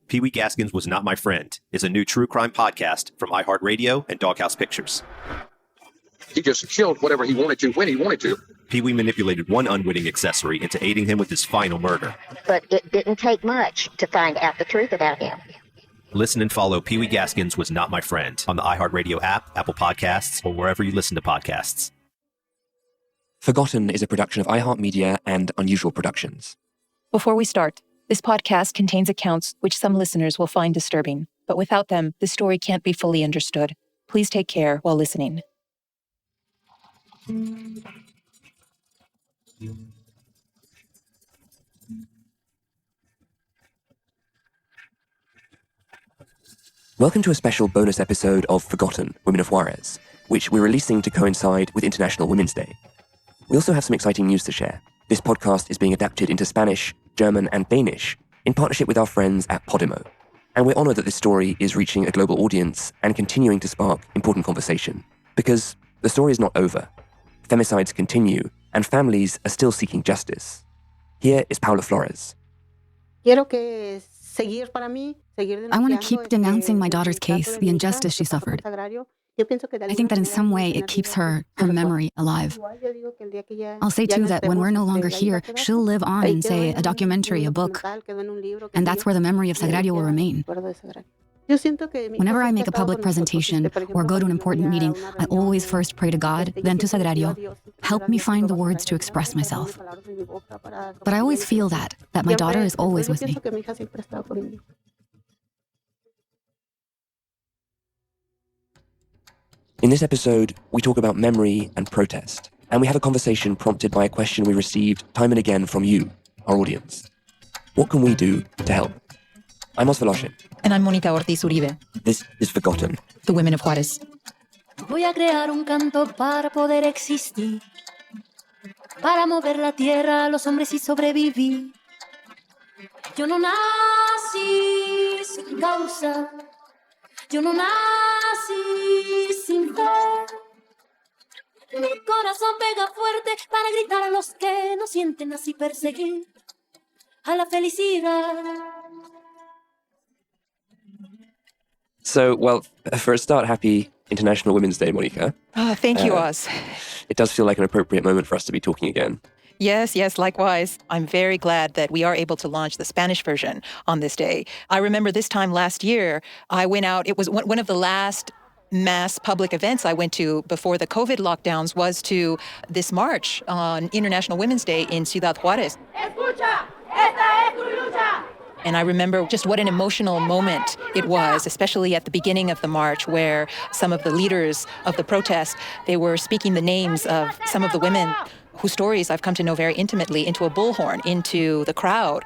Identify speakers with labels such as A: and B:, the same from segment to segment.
A: Pee Wee Gaskins Was Not My Friend is a new true crime podcast from iHeartRadio and Doghouse Pictures.
B: He just killed whatever he wanted to when he wanted to.
A: Pee Wee manipulated one unwitting accessory into aiding him with his final murder.
C: But it didn't take much to find out the truth about him.
A: Listen and follow Pee Wee Gaskins Was Not My Friend on the iHeartRadio app, Apple Podcasts, or wherever you listen to podcasts.
D: Forgotten is a production of iHeartMedia and Unusual Productions.
E: Before we start, this podcast contains accounts which some listeners will find disturbing, but without them, the story can't be fully understood. Please take care while listening.
D: Welcome to a special bonus episode of Forgotten, Women of Juárez, which we're releasing to coincide with International Women's Day. We also have some exciting news to share. This podcast is being adapted into Spanish, German, and Danish in partnership with our friends at Podimo. And we're honored that this story is reaching a global audience and continuing to spark important conversation. Because the story is not over. Femicides continue, and families are still seeking justice. Here is Paula Flores.
F: I want to keep denouncing my daughter's case, the injustice she suffered. I think that in some way it keeps her memory alive. I'll say too that when we're no longer here, she'll live on in, say, a documentary, a book, and that's where the memory of Sagrario will remain. Whenever I make a public presentation or go to an important meeting, I always first pray to God, then to Sagrario, help me find the words to express myself. But I always feel that my daughter is always with me.
D: In this episode, we talk about memory and protest, and we have a conversation prompted by a question we received time and again from you, our audience. What can we do to help? I'm Os Veloce.
E: And I'm Mónica Ortiz Uribe.
D: This is Forgotten.
E: The Women of Juárez.
G: Voy a crear un canto para poder existir, para mover la tierra, los hombres y sobrevivir. Yo no nací sin causa, yo no nací sin fe. Mi corazón pega fuerte para gritar a los que no sienten, así perseguir a la felicidad.
D: So, well, for a start, happy International Women's Day, Mónica.
E: Thank you, Oz.
D: It does feel like an appropriate moment for us to be talking again.
E: Yes, likewise. I'm very glad that we are able to launch the Spanish version on this day. I remember this time last year, I went out, it was one of the last mass public events I went to before the COVID lockdowns was to this march on International Women's Day in Ciudad Juárez. Escucha, esta es tu lucha. And I remember just what an emotional moment it was, especially at the beginning of the march, where some of the leaders of the protest, they were speaking the names of some of the women whose stories I've come to know very intimately into a bullhorn, into the crowd.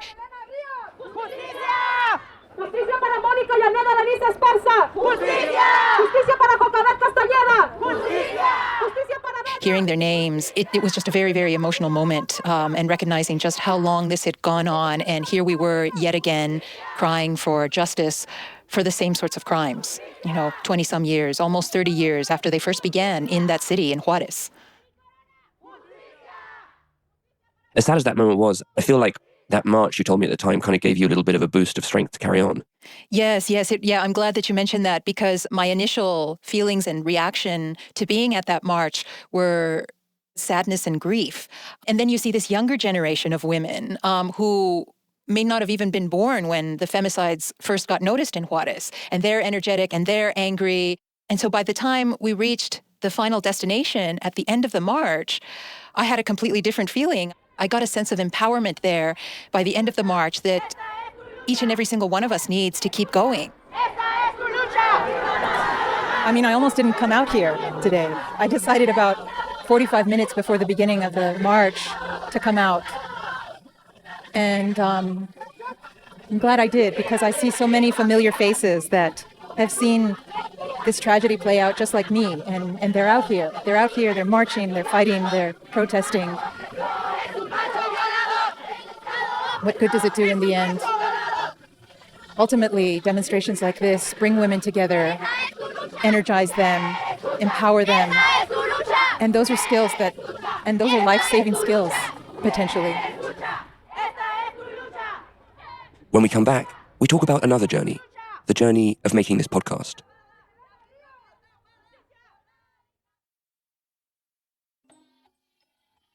H: Justicia! Justicia para Mónica y Aneda Lanisa Esparza! Justicia! Justicia para Jocabat Castañeda! Justicia! Justicia para...
E: Hearing their names, it was just a very, very emotional moment, and recognizing just how long this had gone on. And here we were yet again crying for justice for the same sorts of crimes, 20-some years, almost 30 years after they first began in that city, in Juárez.
D: As sad as that moment was, I feel like that march you told me at the time kind of gave you a little bit of a boost of strength to carry on.
E: Yes. I'm glad that you mentioned that, because my initial feelings and reaction to being at that march were sadness and grief. And then you see this younger generation of women who may not have even been born when the femicides first got noticed in Juárez. And they're energetic and they're angry. And so by the time we reached the final destination at the end of the march, I had a completely different feeling. I got a sense of empowerment there by the end of the march that each and every single one of us needs to keep going.
I: I mean, I almost didn't come out here today. I decided about 45 minutes before the beginning of the march to come out. And I'm glad I did, because I see so many familiar faces that have seen this tragedy play out just like me. And they're out here. They're marching, they're fighting, they're protesting. What good does it do in the end? Ultimately, demonstrations like this bring women together, energize them, empower them. And those are skills and those are life-saving skills, potentially.
D: When we come back, we talk about another journey, the journey of making this podcast.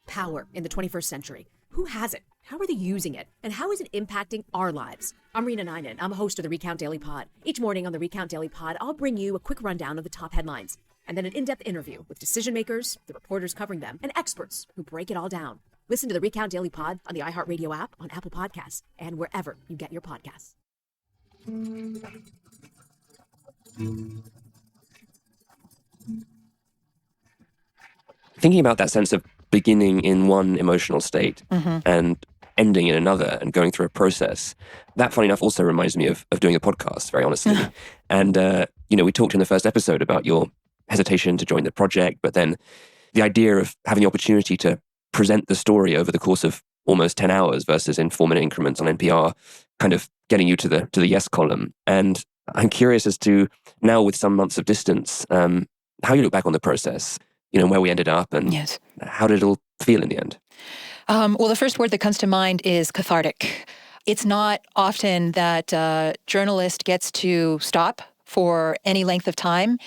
J: Power in the 21st century. Who has it? How are they using it? And how is it impacting our lives? I'm Rena Ninen. I'm a host of the Recount Daily Pod. Each morning on the Recount Daily Pod, I'll bring you a quick rundown of the top headlines, and then an in-depth interview with decision makers, the reporters covering them, and experts who break it all down. Listen to the Recount Daily Pod on the iHeartRadio app, on Apple Podcasts, and wherever you get your podcasts.
D: Thinking about that sense of beginning in one emotional state and ending in another and going through a process, that, funny enough, also reminds me of doing a podcast, very honestly. And, we talked in the first episode about your hesitation to join the project, but then the idea of having the opportunity to present the story over the course of almost 10 hours versus in 4-minute increments on NPR, kind of getting you to the yes column. And I'm curious as to, now with some months of distance, how you look back on the process, where we ended up and how did it all feel in the end?
E: Well, the first word that comes to mind is cathartic. It's not often that a journalist gets to stop for any length of time,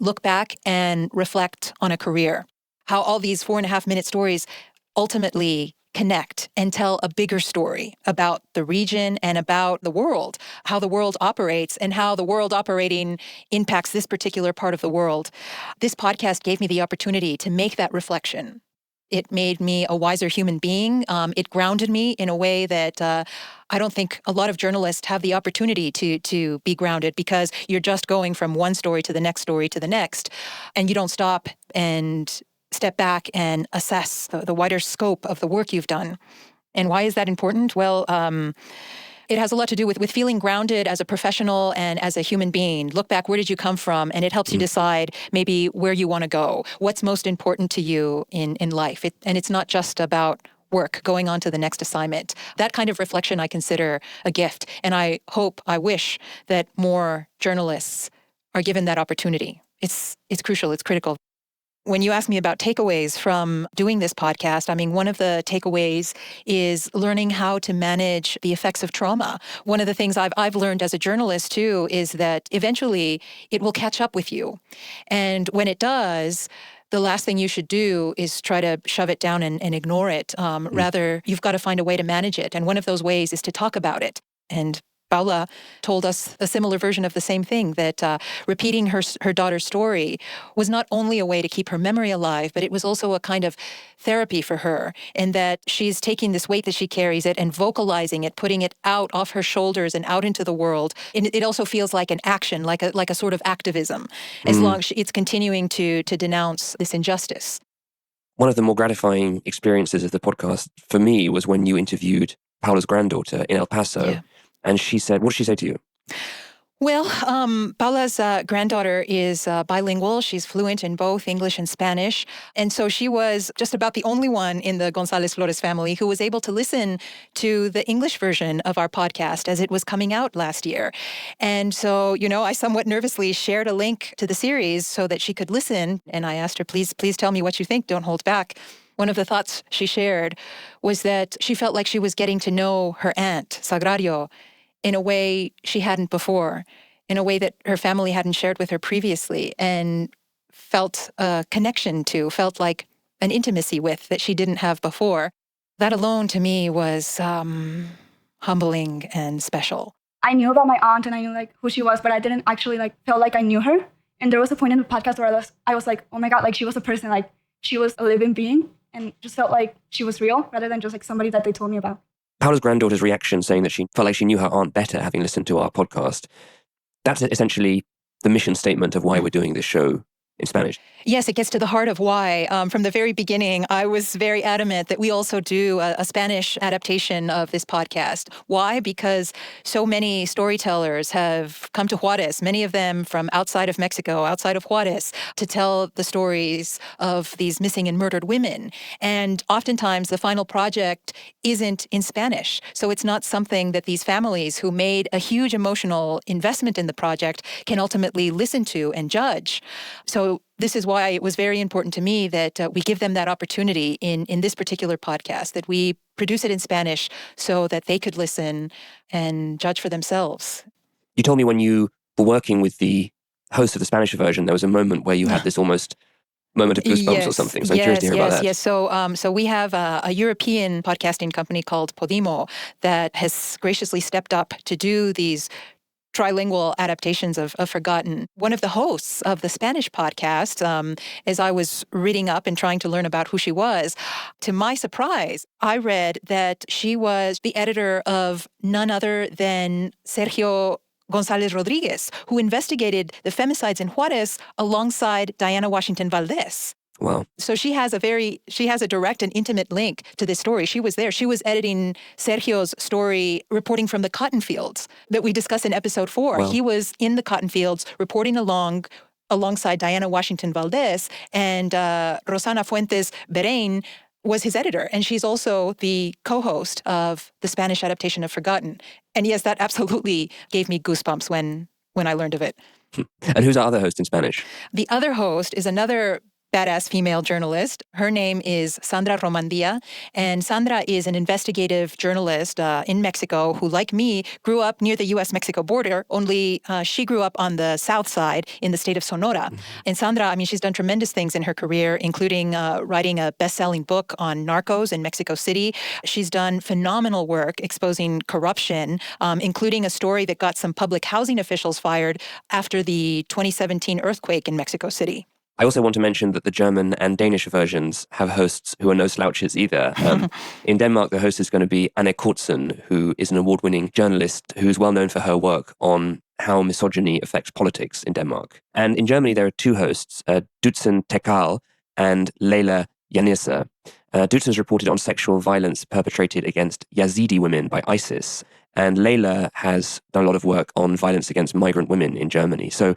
E: look back and reflect on a career. How all these 4.5-minute stories ultimately connect and tell a bigger story about the region and about the world, how the world operates and how the world operating impacts this particular part of the world. This podcast gave me the opportunity to make that reflection. It made me a wiser human being. It grounded me in a way that I don't think a lot of journalists have the opportunity to be grounded, because you're just going from one story to the next story to the next, and you don't stop and step back and assess the wider scope of the work you've done. And why is that important? Well, it has a lot to do with feeling grounded as a professional and as a human being. Look back, where did you come from? And it helps you decide maybe where you want to go, what's most important to you in life. And it's not just about work, going on to the next assignment. That kind of reflection I consider a gift. And I wish that more journalists are given that opportunity. It's crucial, it's critical. When you ask me about takeaways from doing this podcast, one of the takeaways is learning how to manage the effects of trauma. One of the things I've learned as a journalist too is that eventually it will catch up with you. And when it does, the last thing you should do is try to shove it down and ignore it. Rather, you've got to find a way to manage it. And one of those ways is to talk about it. And Paula told us a similar version of the same thing, that repeating her daughter's story was not only a way to keep her memory alive, but it was also a kind of therapy for her, and that she's taking this weight that she carries it and vocalizing it, putting it out off her shoulders and out into the world. And it also feels like an action, like a sort of activism, as long as it's continuing to denounce this injustice.
D: One of the more gratifying experiences of the podcast for me was when you interviewed Paula's granddaughter in El Paso. Yeah. And she said, what did she say to you?
E: Well, Paula's granddaughter is bilingual. She's fluent in both English and Spanish. And so she was just about the only one in the González Flores family who was able to listen to the English version of our podcast as it was coming out last year. And so, I somewhat nervously shared a link to the series so that she could listen. And I asked her, please tell me what you think. Don't hold back. One of the thoughts she shared was that she felt like she was getting to know her aunt, Sagrario, in a way she hadn't before, in a way that her family hadn't shared with her previously, and felt a connection to, felt like an intimacy with that she didn't have before. That alone to me was humbling and special.
K: I knew about my aunt and I knew who she was, but I didn't actually feel like I knew her. And there was a point in the podcast where I was like, oh my God, she was a person, she was a living being, and just felt like she was real rather than just somebody that they told me about.
D: Paula's granddaughter's reaction, saying that she felt like she knew her aunt better having listened to our podcast, that's essentially the mission statement of why we're doing this show in Spanish.
E: Yes, it gets to the heart of why. From the very beginning, I was very adamant that we also do a Spanish adaptation of this podcast. Why? Because so many storytellers have come to Juárez, many of them from outside of Mexico, outside of Juárez, to tell the stories of these missing and murdered women. And oftentimes the final project isn't in Spanish. So it's not something that these families who made a huge emotional investment in the project can ultimately listen to and judge. So this is why it was very important to me that we give them that opportunity in this particular podcast, that we produce it in Spanish so that they could listen and judge for themselves.
D: You told me when you were working with the host of the Spanish version, there was a moment where you had this almost moment of goosebumps or something. So I'm curious to hear about that.
E: Yes. So we have a European podcasting company called Podimo that has graciously stepped up to do these trilingual adaptations of Forgotten. One of the hosts of the Spanish podcast, as I was reading up and trying to learn about who she was, to my surprise, I read that she was the editor of none other than Sergio González Rodríguez, who investigated the femicides in Juárez alongside Diana Washington Valdez.
D: Wow.
E: So she has a direct and intimate link to this story. She was there. She was editing Sergio's story, reporting from the cotton fields that we discussed in episode 4.
D: Wow.
E: He was in the cotton fields reporting alongside Diana Washington Valdez, and Rosana Fuentes Berain was his editor. And she's also the co-host of the Spanish adaptation of Forgotten. And yes, that absolutely gave me goosebumps when I learned of it.
D: And who's our other host in Spanish?
E: The other host is another badass female journalist. Her name is Sandra Romandia, and Sandra is an investigative journalist in Mexico who, like me, grew up near the U.S.-Mexico border, only she grew up on the south side in the state of Sonora. Mm-hmm. And Sandra, she's done tremendous things in her career, including writing a best-selling book on narcos in Mexico City. She's done phenomenal work exposing corruption, including a story that got some public housing officials fired after the 2017 earthquake in Mexico City.
D: I also want to mention that the German and Danish versions have hosts who are no slouches either. In Denmark, the host is going to be Anne Kortsen, who is an award-winning journalist who is well known for her work on how misogyny affects politics in Denmark. And in Germany, there are two hosts, Dutzen Tekal and Leila Yanisa. Dutzen's reported on sexual violence perpetrated against Yazidi women by ISIS. And Leila has done a lot of work on violence against migrant women in Germany. So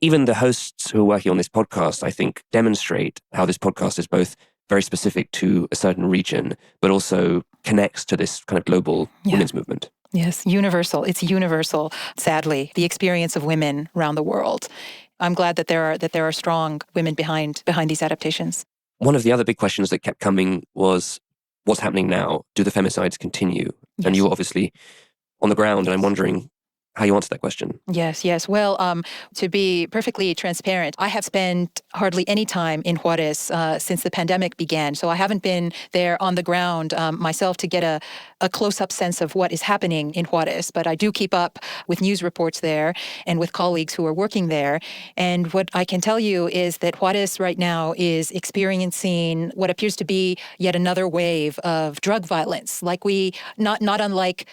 D: even the hosts who are working on this podcast, I think, demonstrate how this podcast is both very specific to a certain region, but also connects to this kind of global women's movement.
E: Yes, universal. It's universal, sadly, the experience of women around the world. I'm glad that there are strong women behind these adaptations.
D: One of the other big questions that kept coming was, what's happening now? Do the femicides continue? Yes. And you were obviously on the ground, and I'm wondering how you answer that question.
E: Yes. Well, to be perfectly transparent, I have spent hardly any time in Juárez since the pandemic began. So I haven't been there on the ground myself to get a close-up sense of what is happening in Juárez. But I do keep up with news reports there and with colleagues who are working there. And what I can tell you is that Juárez right now is experiencing what appears to be yet another wave of drug violence, not unlike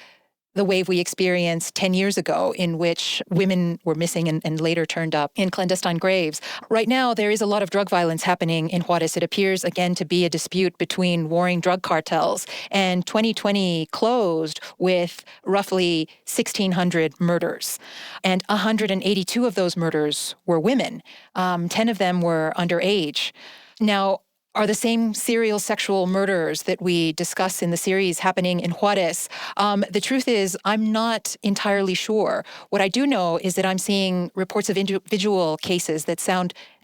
E: the wave we experienced 10 years ago, in which women were missing and later turned up in clandestine graves. Right now, there is a lot of drug violence happening in Juárez. It appears, again, to be a dispute between warring drug cartels. And 2020 closed with roughly 1,600 murders. And 182 of those murders were women. 10 of them were underage. Now, are the same serial sexual murders that we discuss in the series happening in Juárez? The truth is, I'm not entirely sure. What I do know is that I'm seeing reports of individual cases that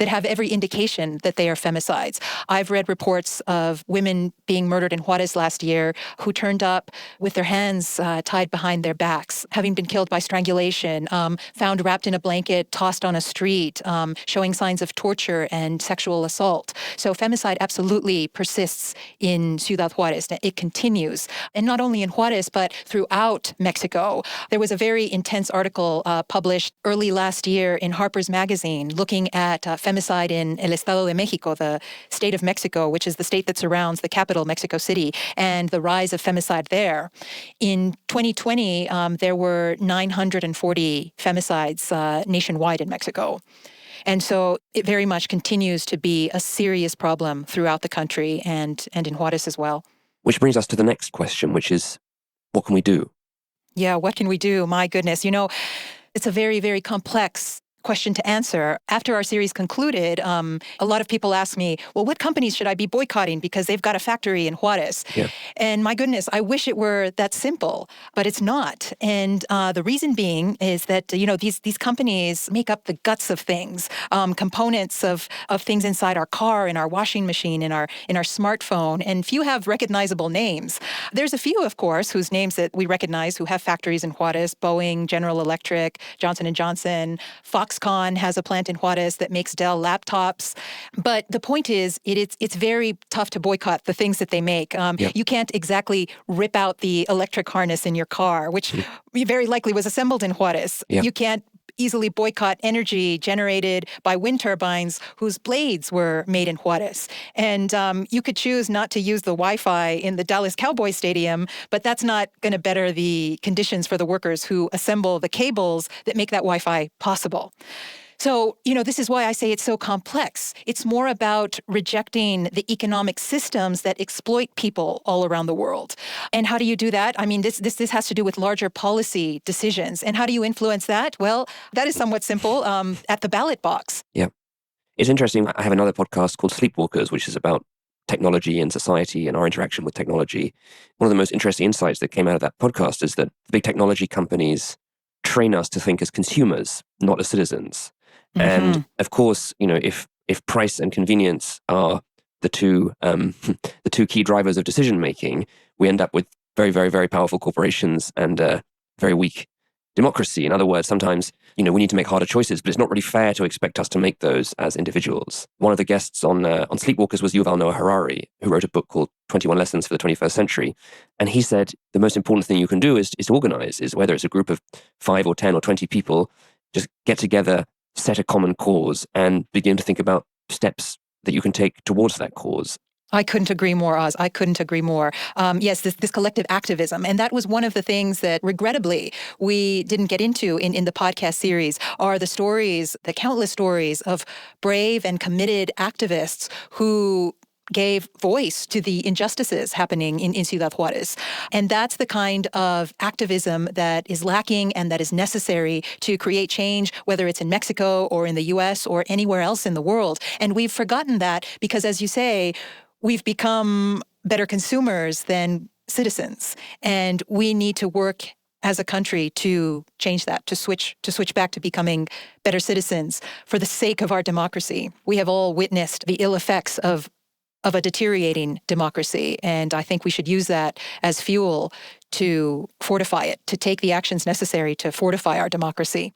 E: have every indication that they are femicides. I've read reports of women being murdered in Juárez last year who turned up with their hands tied behind their backs, having been killed by strangulation, found wrapped in a blanket, tossed on a street, showing signs of torture and sexual assault. So femicide absolutely persists in Ciudad Juárez. It continues. And not only in Juárez, but throughout Mexico. There was a very intense article published early last year in Harper's Magazine looking at femicide in El Estado de Mexico, the state of Mexico, which is the state that surrounds the capital, Mexico City, and the rise of femicide there. In 2020, there were 940 femicides nationwide in Mexico. And so it very much continues to be a serious problem throughout the country and in Juárez as well.
D: Which brings us to the next question, which is, what can we do?
E: Yeah, what can we do? My goodness. It's a very, very complex question to answer. After our series concluded, a lot of people asked me, well, what companies should I be boycotting because they've got a factory in Juárez?
D: Yeah.
E: And my goodness, I wish it were that simple, but it's not. And the reason being is that, these companies make up the guts of things, components of things inside our car, in our washing machine, in our smartphone, and few have recognizable names. There's a few, of course, whose names that we recognize who have factories in Juárez: Boeing, General Electric, Johnson & Johnson. Foxconn has a plant in Juárez that makes Dell laptops. But the point is, it's very tough to boycott the things that they make. You can't exactly rip out the electric harness in your car, which very likely was assembled in Juárez. You can't easily boycott energy generated by wind turbines whose blades were made in Juárez. And you could choose not to use the Wi-Fi in the Dallas Cowboys Stadium, but that's not going to better the conditions for the workers who assemble the cables that make that Wi-Fi possible. So, this is why I say it's so complex. It's more about rejecting the economic systems that exploit people all around the world. And how do you do that? I mean, this has to do with larger policy decisions. And how do you influence that? Well, that is somewhat simple at the ballot box.
D: Yeah. It's interesting. I have another podcast called Sleepwalkers, which is about technology and society and our interaction with technology. One of the most interesting insights that came out of that podcast is that big technology companies train us to think as consumers, not as citizens. And of course, if price and convenience are the two key drivers of decision making, we end up with very, very, very powerful corporations and a very weak democracy. In other words, sometimes we need to make harder choices, but it's not really fair to expect us to make those as individuals. One of the guests on Sleepwalkers was Yuval Noah Harari, who wrote a book called 21 Lessons for the 21st Century. And he said the most important thing you can do is to organize, is whether it's a group of 5 or 10 or 20 people, just get together, set a common cause, and begin to think about steps that you can take towards that cause.
E: I couldn't agree more, Oz. I couldn't agree more. Yes, this collective activism. And that was one of the things that, regrettably, we didn't get into in the podcast series, are the stories, the countless stories of brave and committed activists who gave voice to the injustices happening in Ciudad Juárez. And that's the kind of activism that is lacking and that is necessary to create change, whether it's in Mexico or in the U.S. or anywhere else in the world. And we've forgotten that because, as you say, we've become better consumers than citizens. And we need to work as a country to change that, to switch back to becoming better citizens for the sake of our democracy. We have all witnessed the ill effects of a deteriorating democracy. And I think we should use that as fuel to fortify it, to take the actions necessary to fortify our democracy.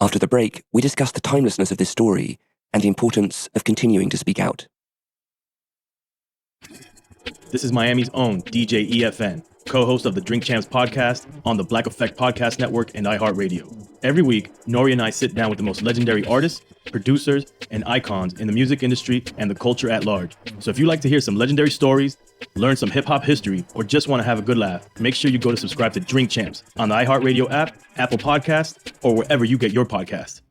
D: After the break, we discuss the timelessness of this story and the importance of continuing to speak out.
L: This is Miami's own DJ EFN, co-host of the Drink Champs podcast on the Black Effect Podcast Network and iHeartRadio. Every week, Nori and I sit down with the most legendary artists, producers, and icons in the music industry and the culture at large. So if you like to hear some legendary stories, learn some hip-hop history, or just want to have a good laugh, make sure you go to subscribe to Drink Champs on the iHeartRadio app, Apple Podcasts, or wherever you get your podcasts.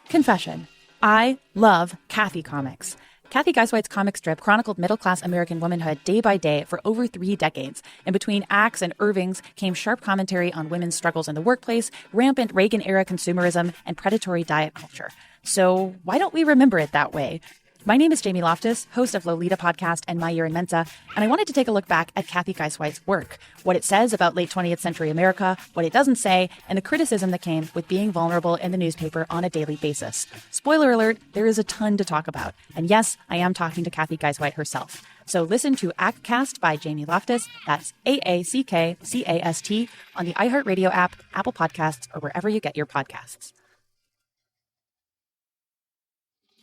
M: Confession. I love Kathy comics. Kathy Geiswhite's comic strip chronicled middle-class American womanhood day by day for over 3 decades. And between Axe and Irving's came sharp commentary on women's struggles in the workplace, rampant Reagan-era consumerism, and predatory diet culture. So why don't we remember it that way? My name is Jamie Loftus, host of Lolita Podcast and My Year in Mensa, and I wanted to take a look back at Kathy Geiswhite's work, what it says about late 20th century America, what it doesn't say, and the criticism that came with being vulnerable in the newspaper on a daily basis. Spoiler alert, there is a ton to talk about. And yes, I am talking to Kathy Geiswhite herself. So listen to ACTcast by Jamie Loftus, that's AACKCAST, on the iHeartRadio app, Apple Podcasts, or wherever you get your podcasts.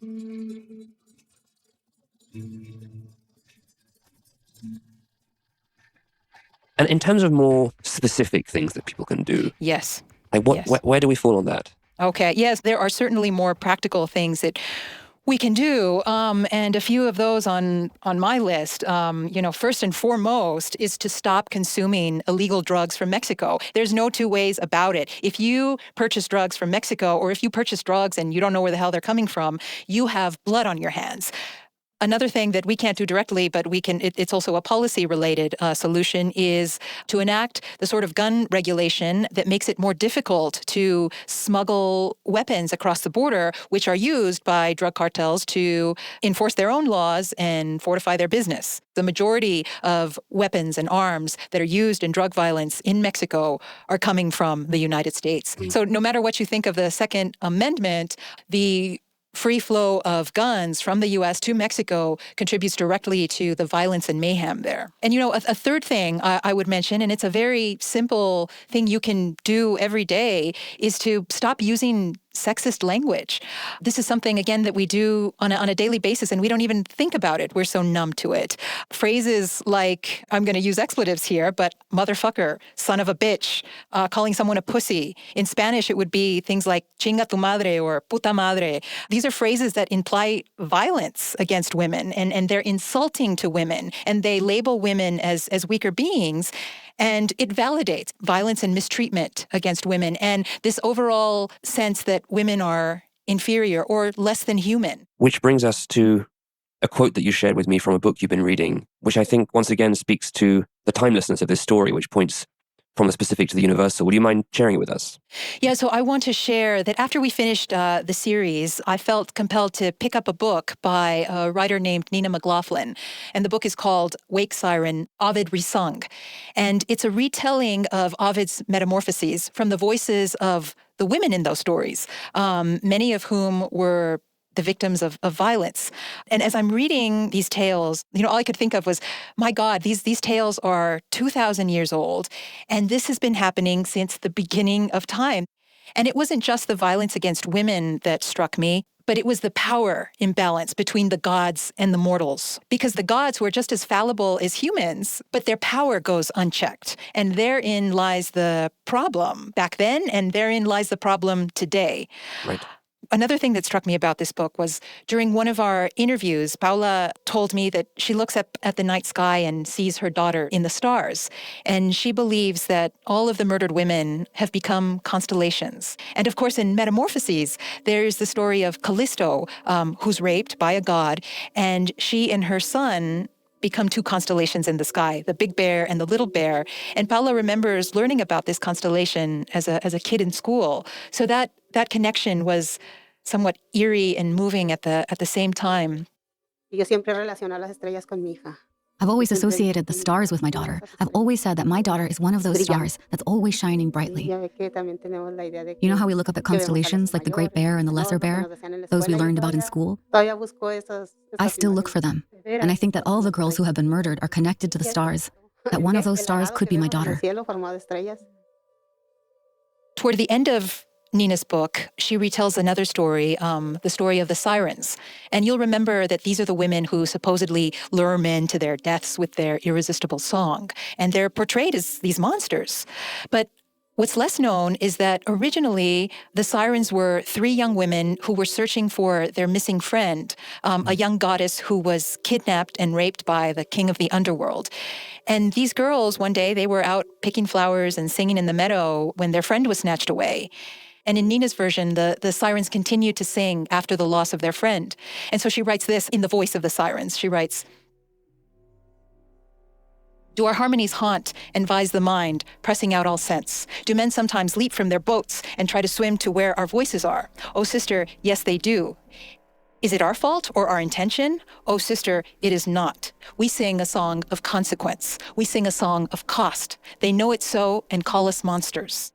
D: And in terms of more specific things that people can do,
E: yes,
D: like where do we fall on that?
E: Okay, yes, there are certainly more practical things that we can do, and a few of those on my list, first and foremost is to stop consuming illegal drugs from Mexico. There's no two ways about it. If you purchase drugs from Mexico, or if you purchase drugs and you don't know where the hell they're coming from, you have blood on your hands. Another thing that we can't do directly, but it's also a policy-related solution, is to enact the sort of gun regulation that makes it more difficult to smuggle weapons across the border, which are used by drug cartels to enforce their own laws and fortify their business. The majority of weapons and arms that are used in drug violence in Mexico are coming from the United States. So no matter what you think of the Second Amendment, the free flow of guns from the U.S. to Mexico contributes directly to the violence and mayhem there. And, a third thing I would mention, and it's a very simple thing you can do every day, is to stop using sexist language. This is something, again, that we do on a daily basis, and we don't even think about it. We're so numb to it. Phrases like, I'm going to use expletives here, but motherfucker, son of a bitch, calling someone a pussy. In Spanish, it would be things like chinga tu madre or puta madre. These are phrases that imply violence against women, and they're insulting to women, and they label women as weaker beings. And it validates violence and mistreatment against women and this overall sense that women are inferior or less than human.
D: Which brings us to a quote that you shared with me from a book you've been reading, which I think once again speaks to the timelessness of this story, which points from the specific to the universal. Would you mind sharing it with us?
E: Yeah, so I want to share that after we finished the series, I felt compelled to pick up a book by a writer named Nina McLaughlin. And the book is called Wake Siren, Ovid Resung. And it's a retelling of Ovid's metamorphoses from the voices of the women in those stories, many of whom were the victims of violence. And as I'm reading these tales, all I could think of was, my God, these tales are 2,000 years old, and this has been happening since the beginning of time. And it wasn't just the violence against women that struck me, but it was the power imbalance between the gods and the mortals. Because the gods were just as fallible as humans, but their power goes unchecked. And therein lies the problem back then, and therein lies the problem today.
D: Right.
E: Another thing that struck me about this book was during one of our interviews, Paula told me that she looks up at the night sky and sees her daughter in the stars. And she believes that all of the murdered women have become constellations. And of course, in Metamorphoses, there's the story of Callisto, who's raped by a god, and she and her son become two constellations in the sky, the Big Bear and the Little Bear. And Paula remembers learning about this constellation as a kid in school. So that connection was somewhat eerie and moving at the same time.
F: I've always associated the stars with my daughter. I've always said that my daughter is one of those stars that's always shining brightly. You know how we look up at constellations like the Great Bear and the Lesser Bear? Those we learned about in school? I still look for them. And I think that all the girls who have been murdered are connected to the stars. That one of those stars could be my daughter.
E: Toward the end of Nina's book, she retells another story, the story of the Sirens. And you'll remember that these are the women who supposedly lure men to their deaths with their irresistible song. And they're portrayed as these monsters. But what's less known is that originally the Sirens were three young women who were searching for their missing friend, a young goddess who was kidnapped and raped by the king of the underworld. And these girls, one day, they were out picking flowers and singing in the meadow when their friend was snatched away. And in Nina's version, the Sirens continued to sing after the loss of their friend. And so she writes this in the voice of the Sirens. She writes, "Do our harmonies haunt and vise the mind, pressing out all sense? Do men sometimes leap from their boats and try to swim to where our voices are? Oh, sister, yes, they do. Is it our fault or our intention? Oh, sister, it is not. We sing a song of consequence. We sing a song of cost. They know it so and call us monsters."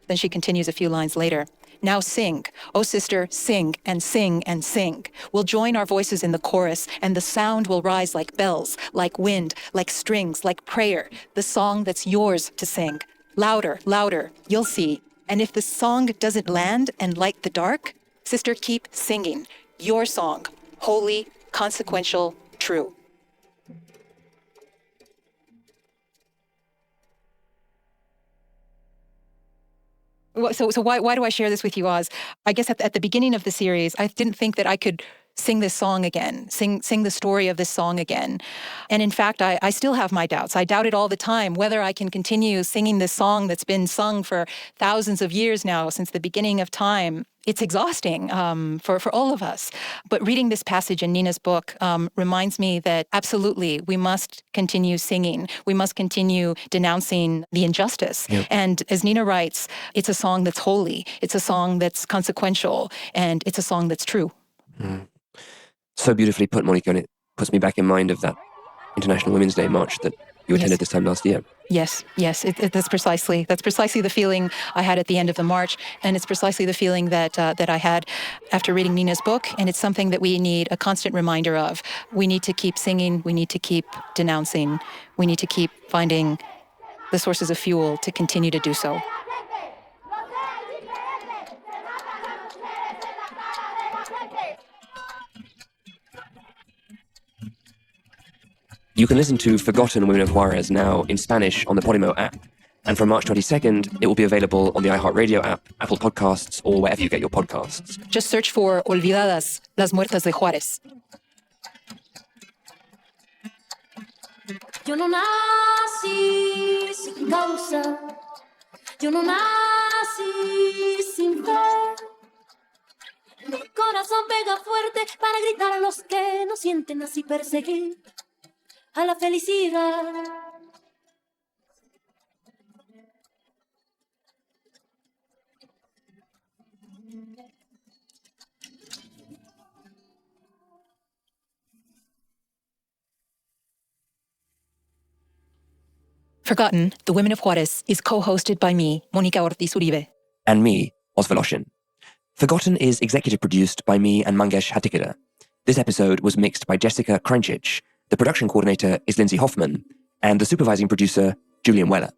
E: Then she continues a few lines later. "Now sing, oh sister, sing and sing and sing. We'll join our voices in the chorus, and the sound will rise like bells, like wind, like strings, like prayer, the song that's yours to sing. Louder, louder, you'll see. And if the song doesn't land and light the dark, sister, keep singing. Your song, holy, consequential, true." So why do I share this with you, Oz? I guess at the beginning of the series, I didn't think that I could sing this song again, sing the story of this song again. And in fact, I still have my doubts. I doubt it all the time, whether I can continue singing this song that's been sung for thousands of years now, since the beginning of time. it's exhausting for all of us. But reading this passage in Nina's book reminds me that absolutely we must continue singing. We must continue denouncing the injustice. Yep. And as Nina writes, it's a song that's holy. It's a song that's consequential. And it's a song that's true.
D: Mm. So beautifully put, Mónica, and it puts me back in mind of that International Women's Day march that you attended this time last year.
E: Yes. That's precisely the feeling I had at the end of the march, and it's precisely the feeling that I had after reading Nina's book. And it's something that we need a constant reminder of. We need to keep singing. We need to keep denouncing. We need to keep finding the sources of fuel to continue to do so.
D: You can listen to Forgotten Women of Juárez now in Spanish on the Podimo app. And from March 22nd, it will be available on the iHeartRadio app, Apple Podcasts, or wherever you get your podcasts.
E: Just search for Olvidadas, las muertas de Juárez.
G: Yo no nací sin causa. Yo no nací sin fe. Mi corazón pega fuerte para gritar a los que no sienten así perseguir a la felicidad.
E: Forgotten, The Women of Juárez is co-hosted by me, Mónica Ortiz Uribe.
D: And me, Oz Voloshin. Forgotten is executive produced by me and Mangesh Hatikada. This episode was mixed by Jessica Kranchich. The production coordinator is Lindsay Hoffman, and the supervising producer, Julian Weller.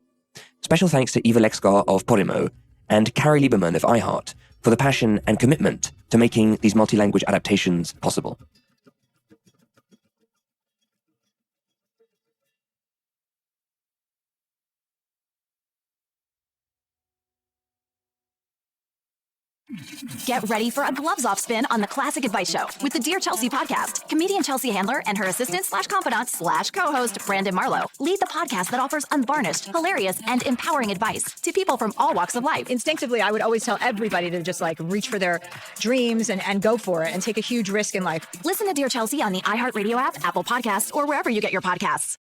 D: Special thanks to Eva Lexgar of Podimo and Carrie Lieberman of iHeart for the passion and commitment to making these multi-language adaptations possible.
N: Get ready for a gloves-off spin on the Classic Advice Show with the Dear Chelsea podcast. Comedian Chelsea Handler and her assistant/confidant/co-host Brandon Marlowe lead the podcast that offers unvarnished, hilarious, and empowering advice to people from all walks of life.
O: Instinctively, I would always tell everybody to just reach for their dreams and go for it and take a huge risk in life.
N: Listen to Dear Chelsea on the iHeartRadio app, Apple Podcasts, or wherever you get your podcasts.